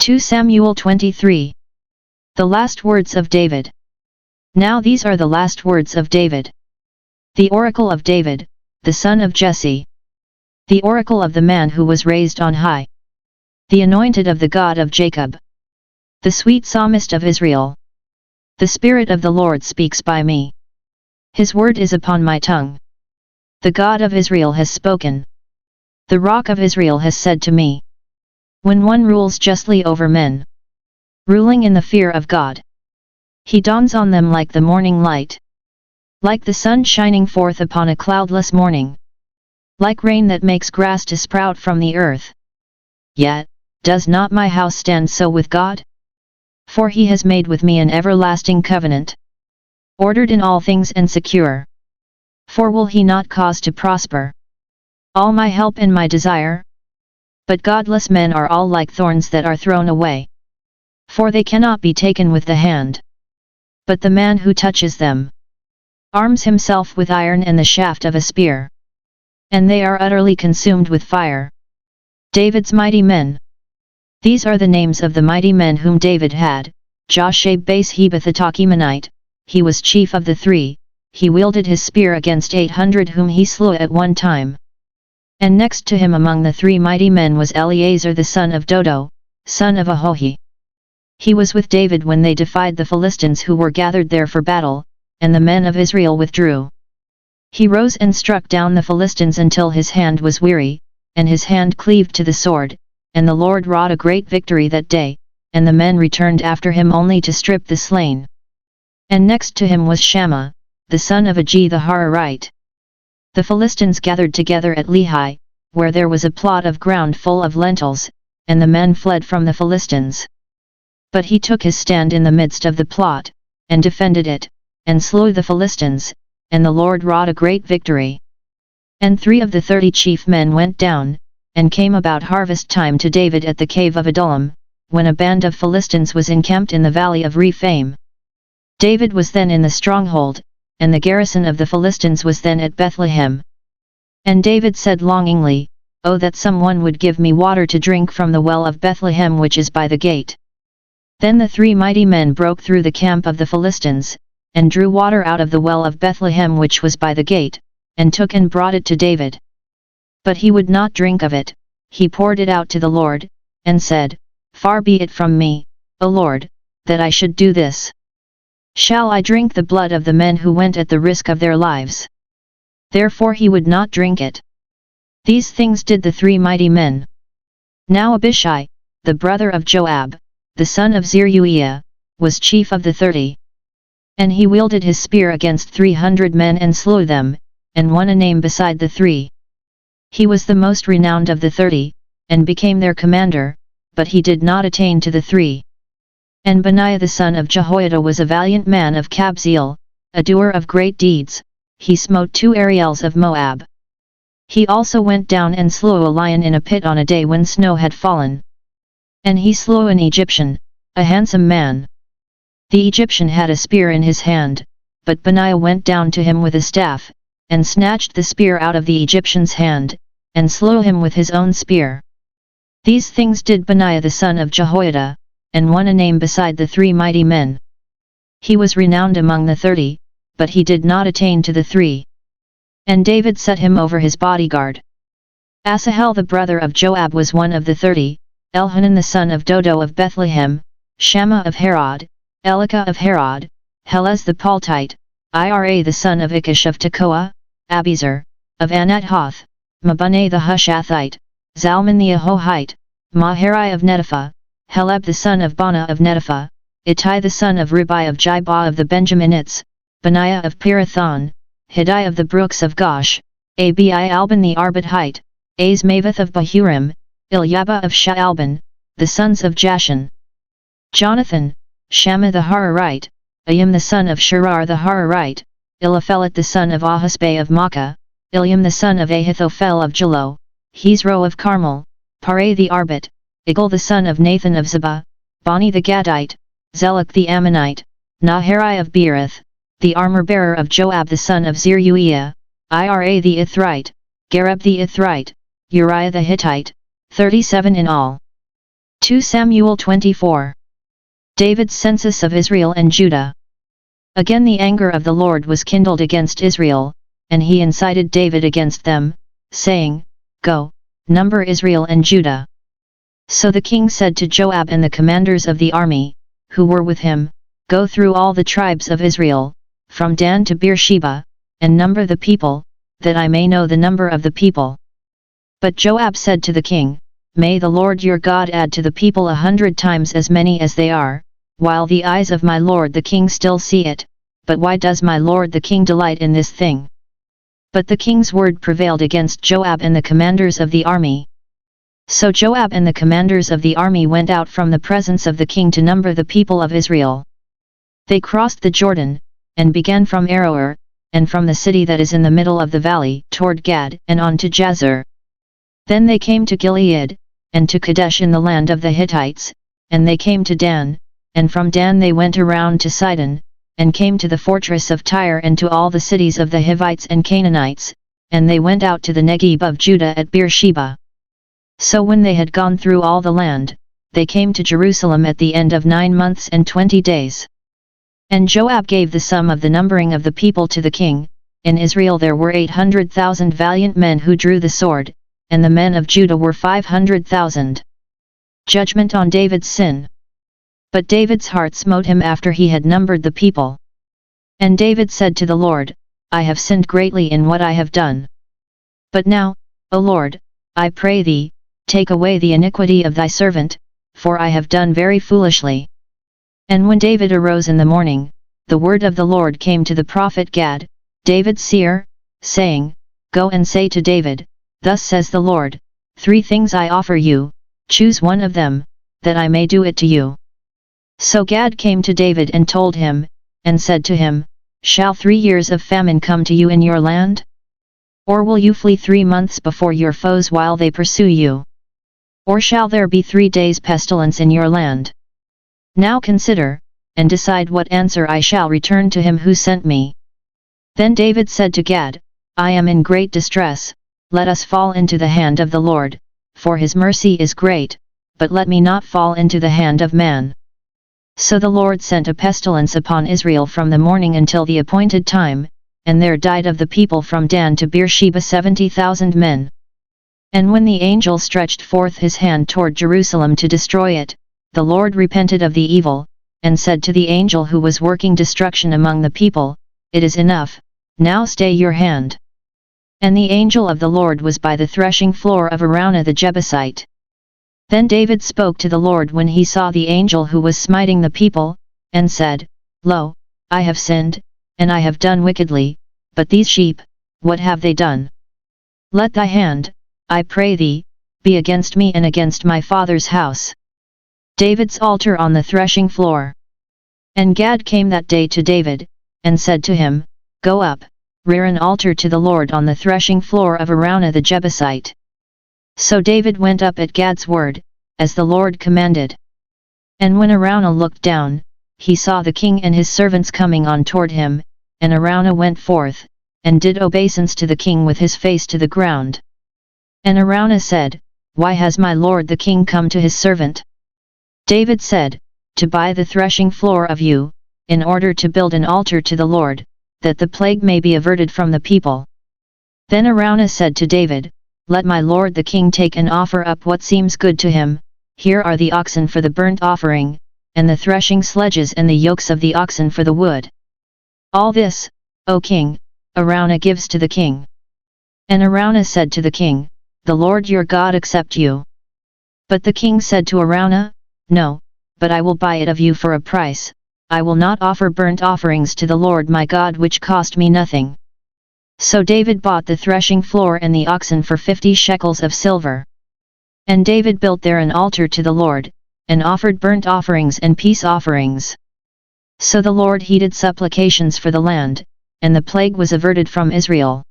2 Samuel 23. The last words of David. Now these are the last words of David. The oracle of David, the son of Jesse. The oracle of the man who was raised on high. The anointed of the God of Jacob. The sweet psalmist of Israel. The Spirit of the Lord speaks by me. His word is upon my tongue. The God of Israel has spoken. The Rock of Israel has said to me. When one rules justly over men, ruling in the fear of God, he dawns on them like the morning light, like the sun shining forth upon a cloudless morning, like rain that makes grass to sprout from the earth. Yet, does not my house stand so with God? For he has made with me an everlasting covenant, ordered in all things and secure. For will he not cause to prosper all my help and my desire? But godless men are all like thorns that are thrown away, for they cannot be taken with the hand. But the man who touches them arms himself with iron and the shaft of a spear, and they are utterly consumed with fire. David's mighty men. These are the names of the mighty men whom David had: Joshab-Bas-Heba the Tahkemonite, he was chief of the three, he wielded his spear against 800 whom he slew at one time. And next to him among the three mighty men was Eleazar the son of Dodo, son of Ahohi. He was with David when they defied the Philistines who were gathered there for battle, and the men of Israel withdrew. He rose and struck down the Philistines until his hand was weary, and his hand cleaved to the sword, and the Lord wrought a great victory that day, and the men returned after him only to strip the slain. And next to him was Shammah, the son of Agi the Hararite. The Philistines gathered together at Lehi, where there was a plot of ground full of lentils, and the men fled from the Philistines. But he took his stand in the midst of the plot, and defended it, and slew the Philistines, and the Lord wrought a great victory. And 3 of the 30 chief men went down, and came about harvest time to David at the cave of Adullam, when a band of Philistines was encamped in the valley of Rephaim. David was then in the stronghold, and the garrison of the Philistines was then at Bethlehem. And David said longingly, "Oh, that someone would give me water to drink from the well of Bethlehem which is by the gate." Then the 3 mighty men broke through the camp of the Philistines, and drew water out of the well of Bethlehem which was by the gate, and took and brought it to David. But he would not drink of it, he poured it out to the Lord, and said, "Far be it from me, O Lord, that I should do this. Shall I drink the blood of the men who went at the risk of their lives?" Therefore he would not drink it. These things did the 3 mighty men. Now Abishai, the brother of Joab, the son of Zeruiah, was chief of the 30. And he wielded his spear against 300 men and slew them, and won a name beside the 3. He was the most renowned of the 30, and became their commander, but he did not attain to the 3. And Benaiah the son of Jehoiada was a valiant man of Kabzeel, a doer of great deeds, he smote 2 Ariels of Moab. He also went down and slew a lion in a pit on a day when snow had fallen. And he slew an Egyptian, a handsome man. The Egyptian had a spear in his hand, but Benaiah went down to him with a staff, and snatched the spear out of the Egyptian's hand, and slew him with his own spear. These things did Benaiah the son of Jehoiada, and won a name beside the 3 mighty men. He was renowned among the 30, but he did not attain to the 3. And David set him over his bodyguard. Asahel the brother of Joab was one of the 30, Elhanan the son of Dodo of Bethlehem, Shammah of Herod, Elika of Herod, Helez the Paltite, Ira the son of Ikish of Tekoa, Abiezer, of Anathoth, Mabuneh the Hushathite, Zalman the Ahohite, Maharai of Netopha, Heleb the son of Bana of Netopha, Ittai the son of Ribai of Jibah of the Benjaminites, Benaiah of Pirathon, Hiddai of the brooks of Gosh, Abi Alban the Arbathite, Azmaveth of Bahurim, Ilyaba of Shaalban, the sons of Jashan. Jonathan, Shammah the Hararite, Ayim the son of Shirar the Hararite, Eliphelet the son of Ahasbai of Makkah, Ilyam the son of Ahithophel of Jalo, Hezro of Carmel, Pare the Arbit, Igal the son of Nathan of Zebah, Bani the Gadite, Zelek the Ammonite, Naharai of Beerith, the armor-bearer of Joab the son of Zeruiah, Ira the Ithrite, Gareb the Ithrite, Uriah the Hittite, 37 in all. 2 Samuel 24. David's census of Israel and Judah. Again the anger of the Lord was kindled against Israel, and he incited David against them, saying, Go, number Israel and Judah. So the king said to Joab and the commanders of the army, who were with him, Go through all the tribes of Israel, from Dan to Beersheba, and number the people, that I may know the number of the people. But Joab said to the king, May the Lord your God add to the people 100 times as many as they are, while the eyes of my lord the king still see it, but why does my lord the king delight in this thing? But the king's word prevailed against Joab and the commanders of the army. So Joab and the commanders of the army went out from the presence of the king to number the people of Israel. They crossed the Jordan, and began from Aroer, and from the city that is in the middle of the valley, toward Gad, and on to Jazer. Then they came to Gilead, and to Kadesh in the land of the Hittites, and they came to Dan, and from Dan they went around to Sidon, and came to the fortress of Tyre and to all the cities of the Hivites and Canaanites, and they went out to the Negeb of Judah at Beersheba. So when they had gone through all the land, they came to Jerusalem at the end of 9 months and 20 days. And Joab gave the sum of the numbering of the people to the king. In Israel there were 800,000 valiant men who drew the sword, and the men of Judah were 500,000. Judgment on David's sin. But David's heart smote him after he had numbered the people. And David said to the Lord, I have sinned greatly in what I have done. But now, O Lord, I pray thee, take away the iniquity of thy servant, for I have done very foolishly. And when David arose in the morning, the word of the Lord came to the prophet Gad, David's seer, saying, Go and say to David, Thus says the Lord, 3 things I offer you, choose one of them, that I may do it to you. So Gad came to David and told him, and said to him, Shall 3 years of famine come to you in your land? Or will you flee 3 months before your foes while they pursue you? Or shall there be 3 days pestilence in your land? Now consider, and decide what answer I shall return to him who sent me. Then David said to Gad, I am in great distress, let us fall into the hand of the Lord, for his mercy is great, but let me not fall into the hand of man. So the Lord sent a pestilence upon Israel from the morning until the appointed time, and there died of the people from Dan to Beersheba 70,000 men. And when the angel stretched forth his hand toward Jerusalem to destroy it, the Lord repented of the evil, and said to the angel who was working destruction among the people, It is enough, now stay your hand. And the angel of the Lord was by the threshing floor of Araunah the Jebusite. Then David spoke to the Lord when he saw the angel who was smiting the people, and said, Lo, I have sinned, and I have done wickedly, but these sheep, what have they done? Let thy hand, I pray thee, be against me and against my father's house. David's altar on the threshing floor. And Gad came that day to David, and said to him, Go up, rear an altar to the Lord on the threshing floor of Araunah the Jebusite. So David went up at Gad's word, as the Lord commanded. And when Araunah looked down, he saw the king and his servants coming on toward him, and Araunah went forth, and did obeisance to the king with his face to the ground. And Araunah said, Why has my lord the king come to his servant? David said, To buy the threshing floor of you, in order to build an altar to the Lord, that the plague may be averted from the people. Then Araunah said to David, Let my lord the king take and offer up what seems good to him. Here are the oxen for the burnt offering, and the threshing sledges and the yokes of the oxen for the wood. All this, O king, Araunah gives to the king. And Araunah said to the king, The Lord your God accept you. But the king said to Araunah, No, but I will buy it of you for a price. I will not offer burnt offerings to the Lord my God which cost me nothing. So David bought the threshing floor and the oxen for 50 shekels of silver. And David built there an altar to the Lord, and offered burnt offerings and peace offerings. So the Lord heeded supplications for the land, and the plague was averted from Israel.